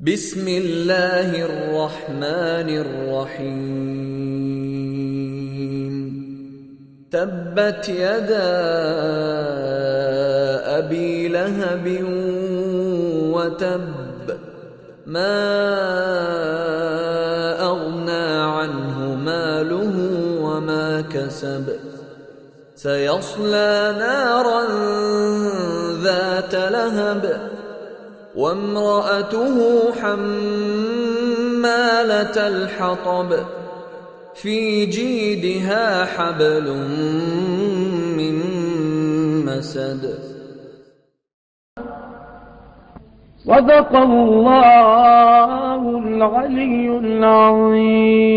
بسم الله الرحمن الرحيم تبت يدا أبي لهب وتب ما أغنى عنه ماله وما كسب سيصلى نارا ذات لهب وامرأته حمالة الحطب في جيدها حبل من مسد. صدق الله العلي العظيم.